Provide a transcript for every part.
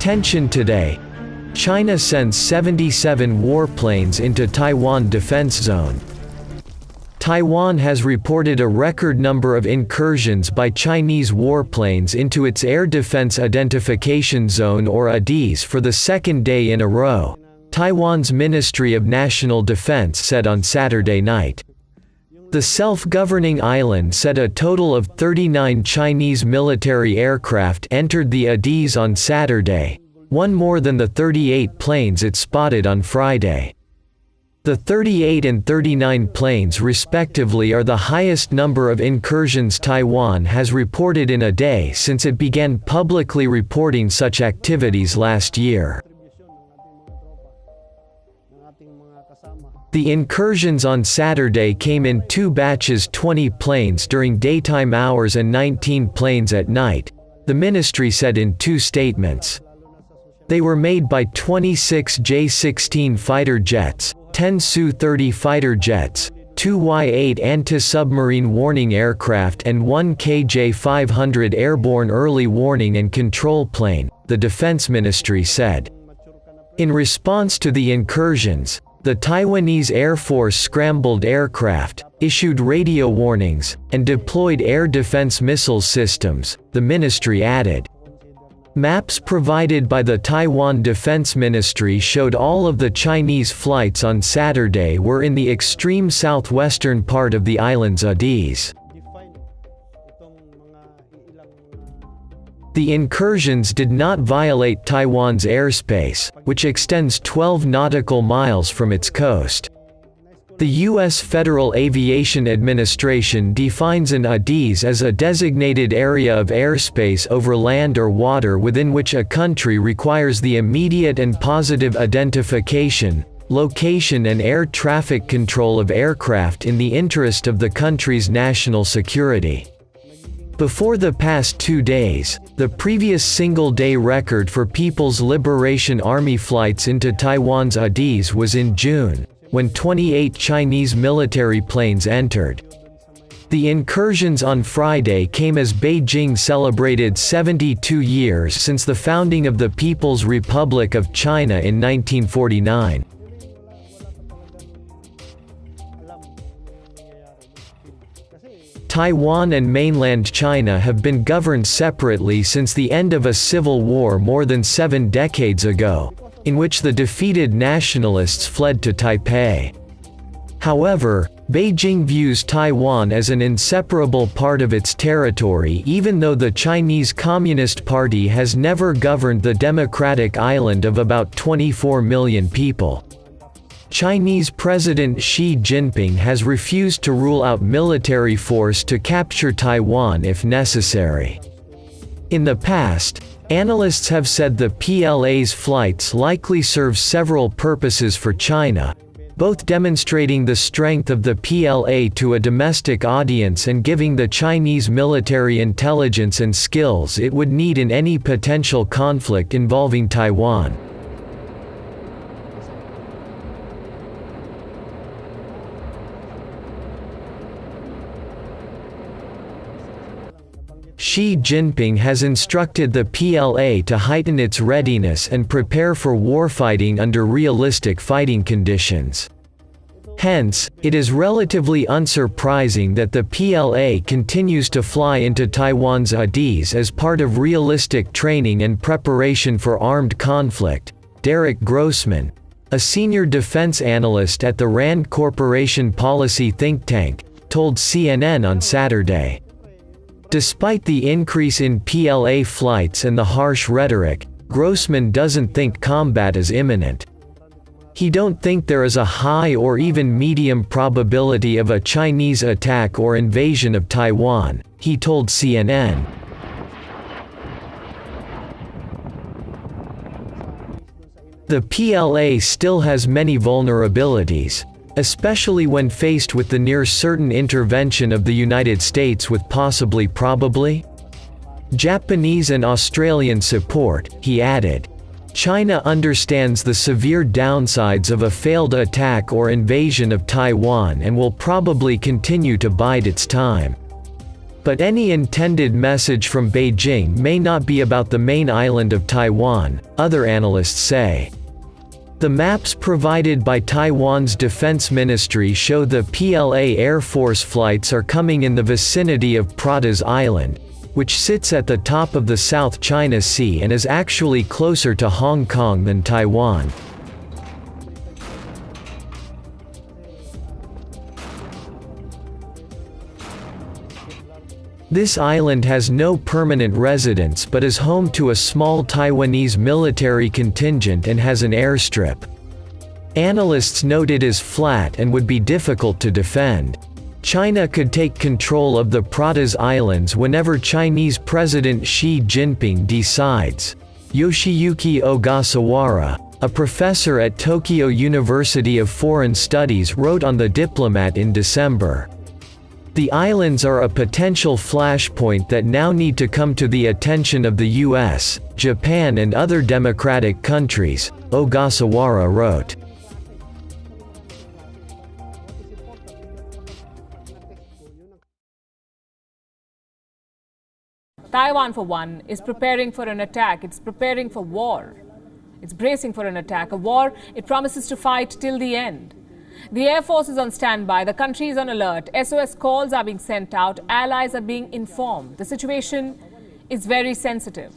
Tension today. China sends 77 warplanes into Taiwan defense zone. Taiwan has reported a record number of incursions by Chinese warplanes into its Air Defense Identification Zone or ADIZ for the second day in a row, Taiwan's Ministry of National Defense said on Saturday night. The self-governing island said a total of 39 Chinese military aircraft entered the ADIZ on Saturday, one more than the 38 planes it spotted on Friday. The 38 and 39 planes respectively are the highest number of incursions Taiwan has reported in a day since it began publicly reporting such activities last year. The incursions on Saturday came in 2 batches, 20 planes during daytime hours and 19 planes at night, the ministry said in 2 statements. They were made by 26 J-16 fighter jets, 10 Su-30 fighter jets, 2 Y-8 anti-submarine warning aircraft and 1 KJ-500 airborne early warning and control plane, the Defense Ministry said. In response to the incursions, the Taiwanese Air Force scrambled aircraft, issued radio warnings, and deployed air defense missile systems, the ministry added. Maps provided by the Taiwan Defense Ministry showed all of the Chinese flights on Saturday were in the extreme southwestern part of the island's ADIZ. The incursions did not violate Taiwan's airspace, which extends 12 nautical miles from its coast. The U.S. Federal Aviation Administration defines an ADIZ as a designated area of airspace over land or water within which a country requires the immediate and positive identification, location and air traffic control of aircraft in the interest of the country's national security. Before the past 2 days, the previous single-day record for People's Liberation Army flights into Taiwan's ADIZ was in June, when 28 Chinese military planes entered. The incursions on Friday came as Beijing celebrated 72 years since the founding of the People's Republic of China in 1949. Taiwan and mainland China have been governed separately since the end of a civil war more than 7 decades ago, in which the defeated nationalists fled to Taipei. However, Beijing views Taiwan as an inseparable part of its territory even though the Chinese Communist Party has never governed the democratic island of about 24 million people. Chinese President Xi Jinping has refused to rule out military force to capture Taiwan if necessary. In the past, analysts have said the PLA's flights likely serve several purposes for China, both demonstrating the strength of the PLA to a domestic audience and giving the Chinese military intelligence and skills it would need in any potential conflict involving Taiwan. Xi Jinping has instructed the PLA to heighten its readiness and prepare for warfighting under realistic fighting conditions. Hence, it is relatively unsurprising that the PLA continues to fly into Taiwan's ADIZ as part of realistic training and preparation for armed conflict, Derek Grossman, a senior defense analyst at the Rand Corporation policy think tank, told CNN on Saturday. Despite the increase in PLA flights and the harsh rhetoric, Grossman doesn't think combat is imminent. He don't think there is a high or even medium probability of a Chinese attack or invasion of Taiwan, he told CNN. The PLA still has many vulnerabilities, especially when faced with the near-certain intervention of the United States with possibly probably Japanese and Australian support, he added. China understands the severe downsides of a failed attack or invasion of Taiwan and will probably continue to bide its time. But any intended message from Beijing may not be about the main island of Taiwan, other analysts say. The maps provided by Taiwan's defense ministry show the PLA Air Force flights are coming in the vicinity of Pratas Island, which sits at the top of the South China Sea and is actually closer to Hong Kong than Taiwan. This island has no permanent residents but is home to a small Taiwanese military contingent and has an airstrip. Analysts note it is flat and would be difficult to defend. China could take control of the Pratas Islands whenever Chinese President Xi Jinping decides. Yoshiyuki Ogasawara, a professor at Tokyo University of Foreign Studies, wrote on The Diplomat in December. The islands are a potential flashpoint that now need to come to the attention of the US, Japan and other democratic countries, Ogasawara wrote. Taiwan, for one, is preparing for an attack. It's preparing for war. It's bracing for an attack, a war it promises to fight till the end. The Air Force is on standby, the country is on alert, SOS calls are being sent out, allies are being informed. The situation is very sensitive.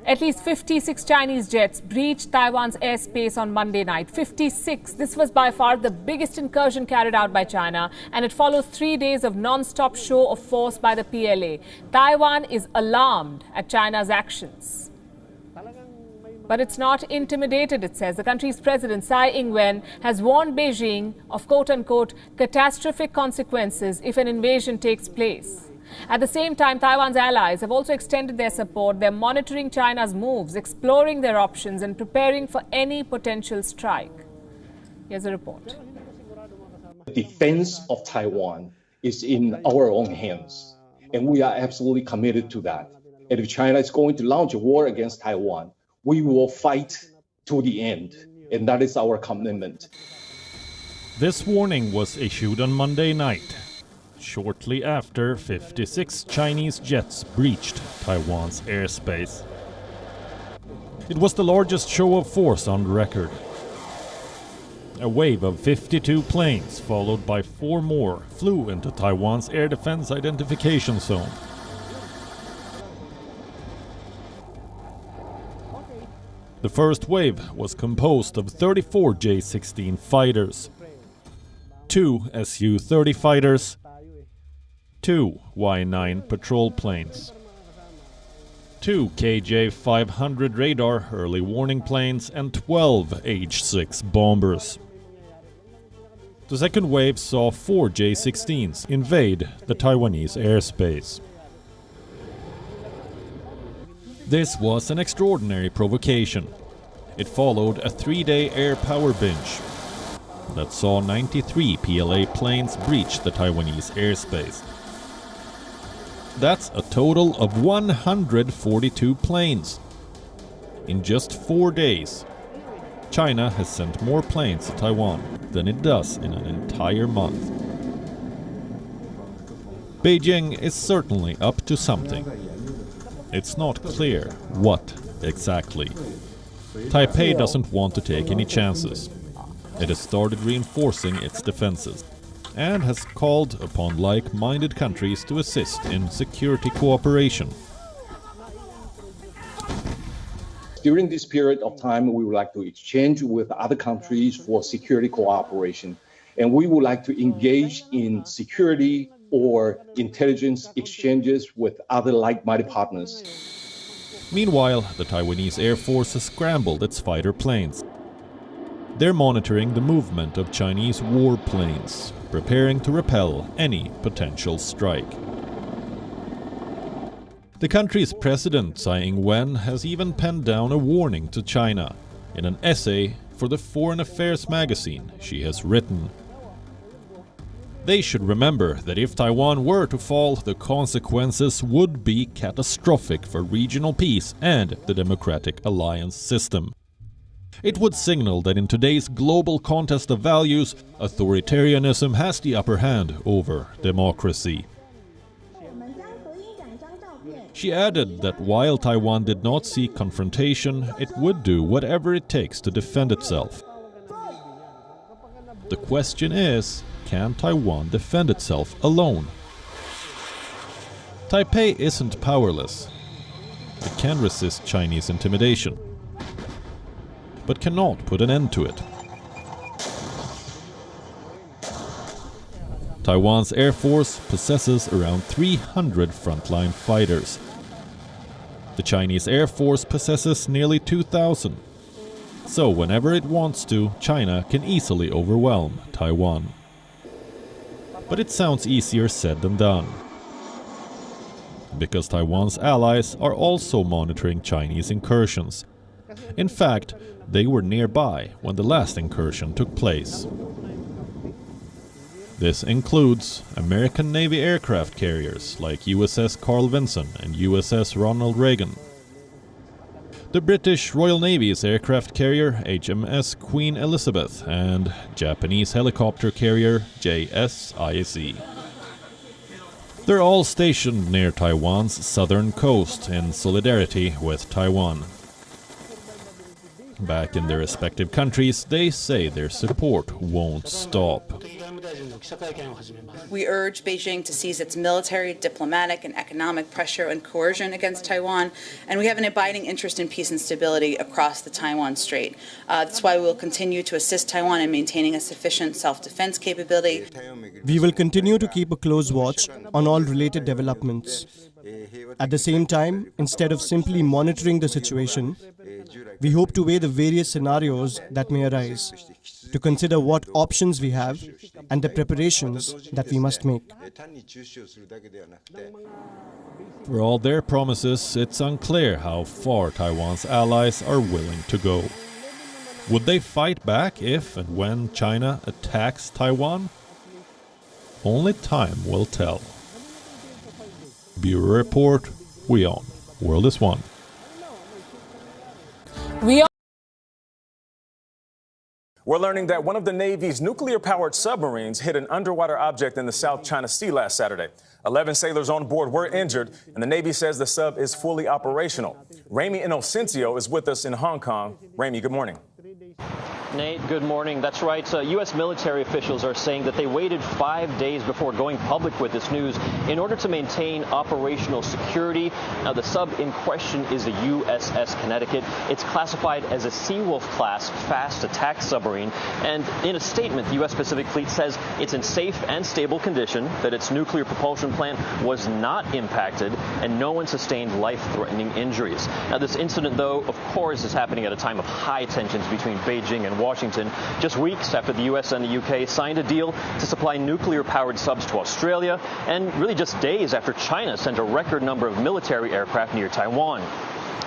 At least 56 Chinese jets breached Taiwan's airspace on Monday night. 56. This was by far the biggest incursion carried out by China, and it follows 3 days of non-stop show of force by the PLA. Taiwan is alarmed at China's actions. But it's not intimidated, it says. The country's president, Tsai Ing-wen, has warned Beijing of quote-unquote catastrophic consequences if an invasion takes place. At the same time, Taiwan's allies have also extended their support. They're monitoring China's moves, exploring their options and preparing for any potential strike. Here's a report. The defense of Taiwan is in our own hands, and we are absolutely committed to that. And if China is going to launch a war against Taiwan, we will fight to the end, and that is our commitment. This warning was issued on Monday night, shortly after 56 Chinese jets breached Taiwan's airspace. It was the largest show of force on record. A wave of 52 planes, followed by 4 more, flew into Taiwan's air defense identification zone. The first wave was composed of 34 J-16 fighters, 2 Su-30 fighters, 2 Y-9 patrol planes, 2 KJ-500 radar early warning planes, and 12 H-6 bombers. The second wave saw 4 J-16s invade the Taiwanese airspace. This was an extraordinary provocation. It followed a 3-day air power binge that saw 93 PLA planes breach the Taiwanese airspace. That's a total of 142 planes. In just 4 days, China has sent more planes to Taiwan than it does in an entire month. Beijing is certainly up to something. It's not clear what exactly. Taipei doesn't want to take any chances. It has started reinforcing its defenses and has called upon like-minded countries to assist in security cooperation. During this period of time, we would like to exchange with other countries for security cooperation, and we would like to engage in security or intelligence exchanges with other like-minded partners. Meanwhile, the Taiwanese Air Force has scrambled its fighter planes. They're monitoring the movement of Chinese warplanes, preparing to repel any potential strike. The country's president, Tsai Ing-wen, has even penned down a warning to China in an essay for the Foreign Affairs magazine she has written. They should remember that if Taiwan were to fall, the consequences would be catastrophic for regional peace and the democratic alliance system. It would signal that in today's global contest of values, authoritarianism has the upper hand over democracy. She added that while Taiwan did not seek confrontation, it would do whatever it takes to defend itself. The question is, can Taiwan defend itself alone? Taipei isn't powerless. It can resist Chinese intimidation, but cannot put an end to it. Taiwan's Air Force possesses around 300 frontline fighters. The Chinese Air Force possesses nearly 2,000. So whenever it wants to, China can easily overwhelm Taiwan. But it sounds easier said than done, because Taiwan's allies are also monitoring Chinese incursions. In fact, they were nearby when the last incursion took place. This includes American Navy aircraft carriers like USS Carl Vinson and USS Ronald Reagan, the British Royal Navy's aircraft carrier HMS Queen Elizabeth, and Japanese helicopter carrier JSIC. They're all stationed near Taiwan's southern coast in solidarity with Taiwan. Back in their respective countries, they say their support won't stop. We urge Beijing to cease its military, diplomatic, and economic pressure and coercion against Taiwan, and we have an abiding interest in peace and stability across the Taiwan Strait. That's why we will continue to assist Taiwan in maintaining a sufficient self-defense capability. We will continue to keep a close watch on all related developments. At the same time, instead of simply monitoring the situation, we hope to weigh the various scenarios that may arise, to consider what options we have and the preparations that we must make. For all their promises, it's unclear how far Taiwan's allies are willing to go. Would they fight back if and when China attacks Taiwan? Only time will tell. Bureau Report, WION, World is One. We're learning that one of the Navy's nuclear-powered submarines hit an underwater object in the South China Sea last Saturday. 11 sailors on board were injured, and the Navy says the sub is fully operational. Ramy Inocencio is with us in Hong Kong. Ramy, good morning. Nate, good morning. That's right. U.S. military officials are saying that they waited 5 days before going public with this news in order to maintain operational security. Now, the sub in question is the USS Connecticut. It's classified as a Seawolf-class fast attack submarine. And in a statement, the U.S. Pacific Fleet says it's in safe and stable condition, that its nuclear propulsion plant was not impacted, and no one sustained life-threatening injuries. Now, this incident, though, of course, is happening at a time of high tensions between Beijing and Washington, just weeks after the U.S. and the U.K. signed a deal to supply nuclear-powered subs to Australia, and really just days after China sent a record number of military aircraft near Taiwan.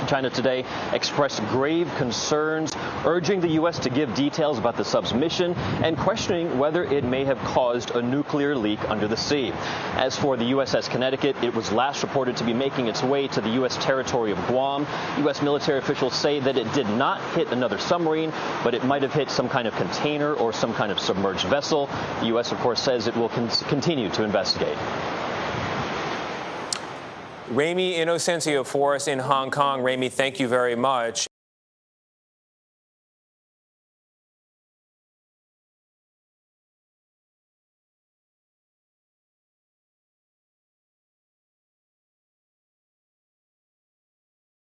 China today expressed grave concerns, urging the U.S. to give details about the sub's mission and questioning whether it may have caused a nuclear leak under the sea. As for the USS Connecticut, it was last reported to be making its way to the U.S. territory of Guam. U.S. military officials say that it did not hit another submarine, but it might have hit some kind of container or some kind of submerged vessel. The U.S., of course, says it will continue to investigate. Ramy Inocencio for us in Hong Kong. Ramy, thank you very much.